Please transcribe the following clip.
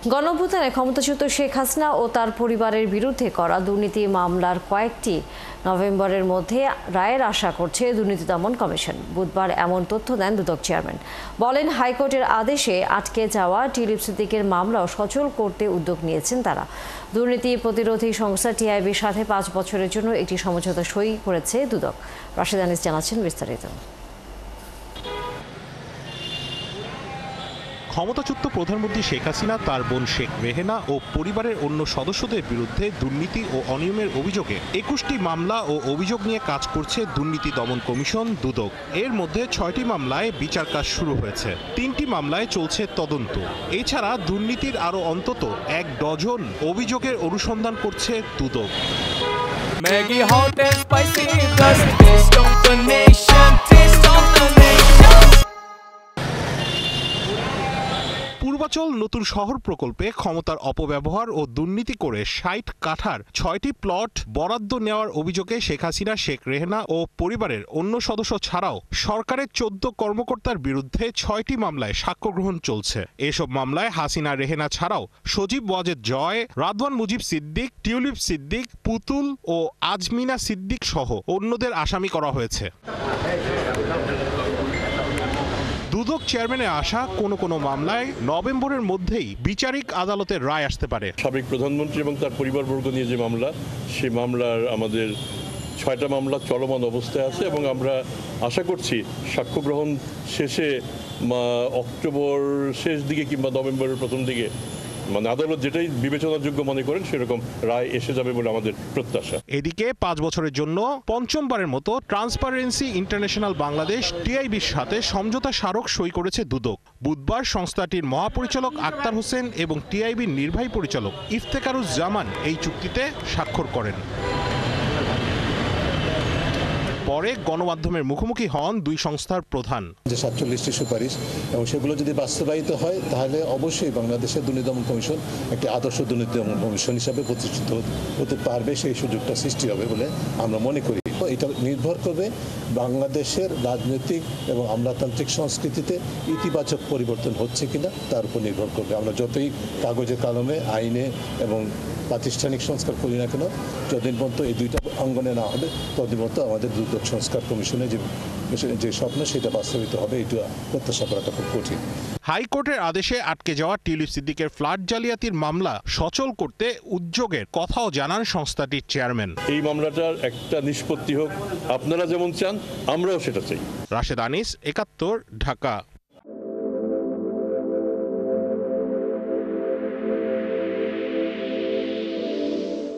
গণঅভ্যুত্থানে ক্ষমতাচ্যুত শেখ হাসিনা ও তার পরিবারের বিরুদ্ধে করা দুর্নীতি মামলার কয়েকটি নভেম্বরের মধ্যে রায়ের আশা করছে দুর্নীতি দমন কমিশন। বুধবার এমন তথ্য দেন দুদক চেয়ারম্যান। বলেন, হাইকোর্টের আদেশে আটকে যাওয়া টিউলিপ সিদ্দিকের মামলাও সচল করতে উদ্যোগ নিয়েছেন তারা। দুর্নীতি প্রতিরোধী সংস্থা টিআইবির সাথে 5 বছরের জন্য একটি সমঝোতা সই করেছে দুদক। রাশেদ আনিস জানাচ্ছেন বিস্তারিত। ক্ষমতাচ্যুত প্রধানমন্ত্রী শেখ হাসিনা, তার বোন শেখ রেহেনা ও পরিবারের অন্য সদস্যদের বিরুদ্ধে দুর্নীতি ও অনিয়মের অভিযোগে 21টি মামলা ও অভিযোগ নিয়ে কাজ করছে দুর্নীতি দমন কমিশন দুদক। এর মধ্যে 6টি মামলায় বিচার কাজ শুরু হয়েছে, 3টি মামলায় চলছে তদন্ত। এছাড়া দুর্নীতির আরও অন্তত 1 ডজন অভিযোগের অনুসন্ধান করছে দুদক। Maggie hot and spicy, plus taste of the nation, taste of the nation. Purbachal নতুন শহর প্রকল্পে ক্ষমতার অপব্যবহার ও দুর্নীতি করে 60 কাঠার 6টি প্লট বরাদ্দ নেওয়ার অভিযোগে শেখ হাসিনা, শেখ রেহেনা ও পরিবারের অন্য সদস্য ছাড়াও সরকারের 14 কর্মকর্তার বিরুদ্ধে 6টি মামলায় সাক্ষ্য গ্রহণ চলছে। এসব মামলায় হাসিনা, রেহেনা ছাড়াও সজীব ওয়াজেদ জয়, রাদওয়ান মুজিব সিদ্দিক, টিউলিপ সিদ্দিক, পুতুল ও আজমিনা সিদ্দিক সহ অন্যদের আসামি করা হয়েছে। দুদক চেয়ারম্যানের আশা, কোনো মামলায় নভেম্বরের মধ্যেই বিচারিক আদালতের রায় আসতে পারে। সাবেক প্রধানমন্ত্রী এবং তার পরিবারবর্গ নিয়ে যে মামলা, সেই মামলার আমাদের 6টা মামলা চলমান অবস্থায় আছে এবং আমরা আশা করছি সাক্ষ্য গ্রহণ শেষে অক্টোবর শেষ দিকে কিংবা নভেম্বরের প্রথম দিকে আদালত যেটাই বিবেচনাযোগ্য মনে করেন সেরকম রায় এসে যাবে বলে আমাদের প্রত্যাশা। এদিকে 5 বছরের জন্য পঞ্চমবারের মতো ট্রান্সপারেন্সি ইন্টারন্যাশনাল বাংলাদেশ টিআইবির সাথে সমঝোতা স্মারক সই করেছে দুদক। বুধবার সংস্থাটির মহাপরিচালক আক্তার হোসেন এবং টিআইবির নির্বাহী পরিচালক ইফতেখারুজ্জামান এই চুক্তিতে স্বাক্ষর করেন। পরে গণমাধ্যমের মুখোমুখি হন দুই সংস্থার প্রধান। যে 47টি সুপারিশ এবং সেগুলো যদি বাস্তবায়িত হয় তাহলে অবশ্যই বাংলাদেশের দুর্নীতি দমন কমিশন একটি আদর্শ দুর্নীতি দমন কমিশন হিসাবে প্রতিষ্ঠিত হতে পারবে, সেই সুযোগটা সৃষ্টি হবে বলে আমরা মনে করি। এটা নির্ভর করবে বাংলাদেশের রাজনৈতিক এবং আমলাতান্ত্রিক সংস্কৃতিতে ইতিবাচক পরিবর্তন হচ্ছে কিনা তার উপর নির্ভর করবে। আমরা যতই কাগজে কলমে আইনে এবং প্রাতিষ্ঠানিক সংস্কার করি না কেন, যতদিন পর্যন্ত এই দুইটা অঙ্গনে না হবে ততদিন পর্যন্ত আমাদের দুদক সংস্কার কমিশনের যে স্বপ্ন সেটা বাস্তবিত হবে, এটা প্রত্যাশা করাটা খুব কঠিন। হাইকোর্টের আদেশে আটকে যাওয়া টিউলিপ সিদ্দিকের ফ্ল্যাট জালিয়াতির মামলা সচল করতে উদ্যোগের কথাও জানান সংস্থাটির চেয়ারম্যান। এই মামলাটার একটা নিষ্পত্তি হোক, আপনারা যেমন চান আমরাও সেটা চাই। রাশেদ আনিস, 71, ঢাকা।